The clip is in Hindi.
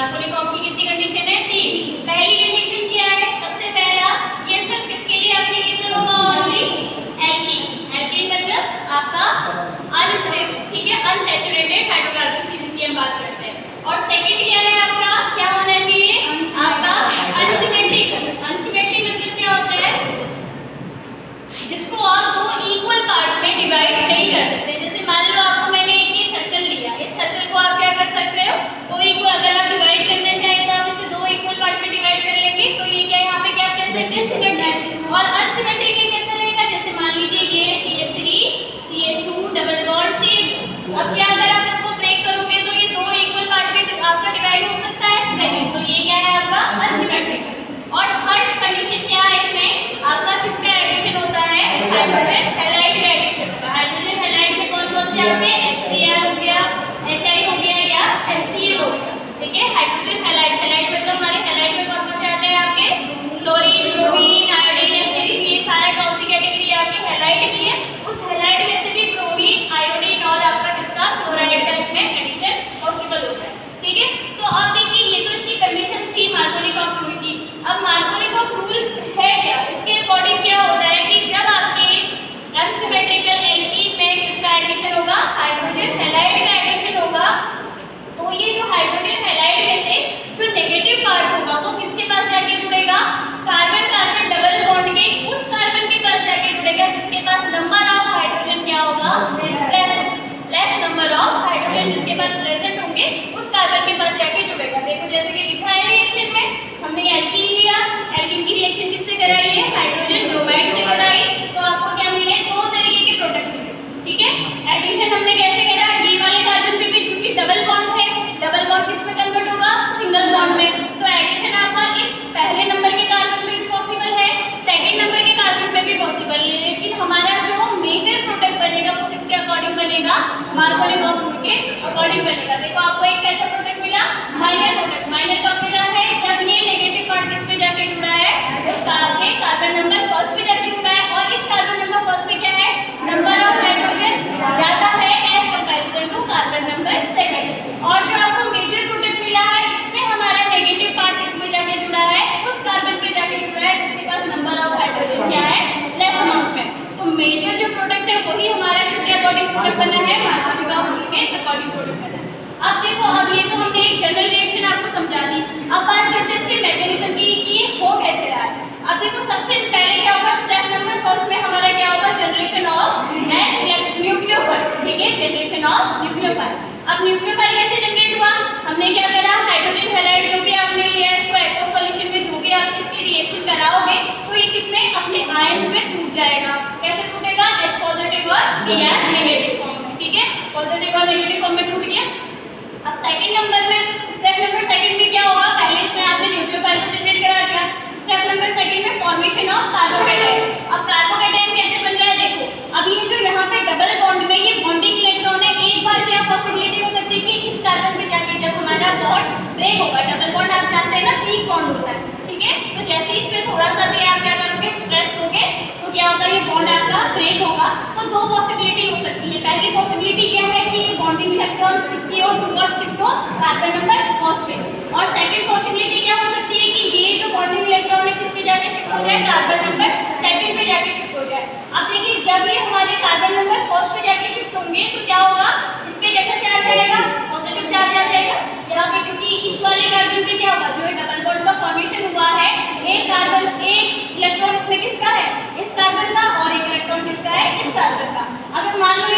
मार्कोनी कॉम्ब की कितनी कंडीशन है? 3। पहली कंडीशन क्या है? सबसे पहला ये सब किसके लिए एप्लीकेबल होगा? Only alkene. एल्कीन मतलब आपका अनस्टेबल, ठीक है, अनसैचुरेटेड हाइड्रोकार्बन की हम बात करते हैं। और सेकंड क्या है आपका? क्या होना चाहिए? आपका अनसिमेट्रिकल। अनसिमेट्रिक मतलब क्या होता है? जिसको आप दो इक्वल पार्ट में डिवाइड नहीं कर सकते। जैसे मान लो आपको मैंने एक सर्कल लिया, इस सर्कल को आप क्या कर सकते हो? दो इक्वल, अगर आप डिवाइड करना चाहें तो आप इसे दो इक्वल पार्ट में डिवाइड कर लेंगे, तो ये क्या यहाँ पे क्या प्रेजेंट है? सिमेट्रिक। और अनसिमेट्रिक ये कैसा रहेगा? जैसे मान लीजिए ये CH3 CH2 double bond CH2। अब क्या अगर आप इसको ब्रेक करोगे तो ये दो इक्वल पार्ट में आपका डिवाइड हो सकता है? नहीं। तो ये क्या है आपका? अनसिमेट्रिक। और थर्ड कंडीशन क्या है इसमें? आपका किसका एडिशन होता है? हाइड्रोजन हैलाइड का एडिशन होगा। हाइड्रोजन हैलाइड में कौन-कौन से आते हैं? HBr हो गया, HI हो गया या HCl हो गया, ठीक है। हाइड्रोजन हैलाइड, हैलाइड मतलब हमारे हैलाइड में कौन-कौन से आते हैं आपके? क्लोरीन, ब्रोमीन, आयोडीन, एसिड, ये सारा कौन सी कैटेगरी आपकी? हैलाइड की है। उस हैलाइड में से भी ब्रोमीन, आयोडीन और आपका किसका? क्लोराइड का इसमें एडिशन पॉसिबल होता है, ठीक है। तो अब देखिए ये तो इसकी कंडीशन थी मार्कोनी कॉम्ब रूल की। अब मार्कोनी कॉम्ब रूल है क्या? इसके अकॉर्डिंग क्या होता है कि जब आपके अनसिमेट्रिकल एल्कीन में किसका एडिशन होगा? हाइड्रोजन हैलाइड का एडिशन होगा, तो ये जो हाइड्रोजन हैलाइड में से जो नेगेटिव पार्ट होगा वो किसके पास जाके जुड़ेगा? कार्बन कार्बन डबल बॉन्ड के उस कार्बन के पास जाके जुड़ेगा जिसके पास नंबर ऑफ हाइड्रोजन क्या होगा? लेस नंबर ऑफ हाइड्रोजन जिसके पास प्रेजेंट होंगे उस कार्बन के पास जाके जुड़ेगा। देखो जैसे कि लिखा है रिएक्शन में, हमने एल्कीन लिया, एल्कीन की रिएक्शन किससे कराई है? हाइड्रोजन ब्रोमाइड से कराई, तो आपको क्या मिले? दो तरीके के प्रोडक्ट मिले, ठीक है। एडिशन हमने कैसे करा? ये वाले कार्बन पे भी क्योंकि डबल बॉन्ड है, डबल बॉन्ड किस में कन्वर्ट होगा? सिंगल बॉन्ड में। तो एडिशन आपका इस पहले नंबर के कार्बन पे भी पॉसिबल है, सेकंड नंबर के कार्बन पे भी पॉसिबल है, लेकिन हमारा जो मेजर प्रोडक्ट बनेगा वो किसके अकॉर्डिंग बनेगा? मार्कोनी कॉम्ब रूल के अकॉर्डिंग बनेगा। देखो आपको एक कैसा प्रोडक्ट मिला? Minor product. माइनर कब मिला है? जब ये नेगेटिव पार्ट किस पे जाके जुड़ा है? कार्बन नंबर फर्स्ट पे जाके जुड़ा है, और इस कार्बन नंबर फर्स्ट पे क्या है? नंबर ऑफ हाइड्रोजन ज्यादा है as comparison to carbon number second. और जो आपको मेजर प्रोडक्ट मिला है इसमें हमारा नेगेटिव पार्ट किस पे जाके जुड़ा है? उस कार्बन पे जाके जुड़ा है जिसके पास नंबर ऑफ हाइड्रोजन क्या है? लेस अमाउंट में। तो मेजर जो प्रोडक्ट है वही हमारा किसके अकॉर्डिंग प्रोडक्ट बना है? मार्कोनी कॉम्ब रूल के अकॉर्डिंग प्रोडक्ट बना है। अब देखो, अब ये तो हमने एक जनरल रिएक्शन आपको समझा दी। अब बात करते हैं इसके मैकेनिज्म की कि ये हो कैसे रहा है। अब देखो सबसे पहले क्या होगा? स्टेप नंबर फर्स्ट में हमारा क्या होगा? जनरेशन ऑफ न्यूक्लियोफाइल, ठीक है, जनरेशन ऑफ न्यूक्लियोफाइल। अब न्यूक्लियोफाइल कैसे जनरेट हुआ? हमने क्या करा? हाइड्रोजन हैलाइड जो भी आपने लिया इसको एक्वस सॉल्यूशन में जो भी आप इसकी रिएक्शन कराओगे तो ये किसमें? अपने आयंस में टूट जाएगा। कैसे टूटेगा? H पॉजिटिव और Br नेगेटिव फॉर्म में, ठीक है, पॉजिटिव और नेगेटिव फॉर्म में टूट गया। अब सेकंड नंबर में, स्टेप नंबर सेकंड में क्या होगा? पहले इसमें आपने न्यूक्लियोफाइल को जनरेट करा दिया। स्टेप नंबर सेकंड में फॉर्मेशन ऑफ कार्बोकैटायन। अब कार्बोकैटायन कैसे बन रहा है? देखो, अब ये जो यहाँ पे डबल बॉन्ड में ये बॉन्डिंग इलेक्ट्रॉन है, एक बार क्या पॉसिबिलिटी हो सकती है कि इस कार्बन पे जाके जब हमारा बॉन्ड ब्रेक होगा, डबल बॉन्ड आप जानते हैं ना पीक बॉन्ड होता है, ठीक है, तो जैसे इस पे थोड़ा सा भी आप क्या करोगे? स्ट्रेस दोगे तो क्या होगा? ये बॉन्ड आपका ब्रेक होगा। तो दो पॉसिबिलिटी हो सकती है। पहली पॉसिबिलिटी क्या है कि ये बॉन्डिंग इलेक्ट्रॉन इसकी ओर टुवर्ड्स शिफ्ट हो कार्बन नंबर फर्स्ट पे, और सेकंड पॉसिबिलिटी क्या हो सकती है कि ये जो बॉन्डिंग इलेक्ट्रॉन है किस पे जाके शिफ्ट हो जाए? कार्बन नंबर सेकंड पे जाके शिफ्ट हो जाए। अब देखिए जब ये हमारे कार्बन नंबर फर्स्ट पे जाके शिफ्ट होंगे तो क्या होगा? इस पे कैसा चार्ज आएगा? पॉजिटिव चार्ज आ जाएगा यहाँ पे, क्योंकि इस वाले कार्बन पे क्या होगा? जो डबल बॉन्ड का फॉर्मेशन हुआ है, एक कार्बन, एक इलेक्ट्रॉन इसमें किसका है? इस कार्बन का, और एक इलेक्ट्रॉन किसका है? इस कार्बन का। अगर मान लो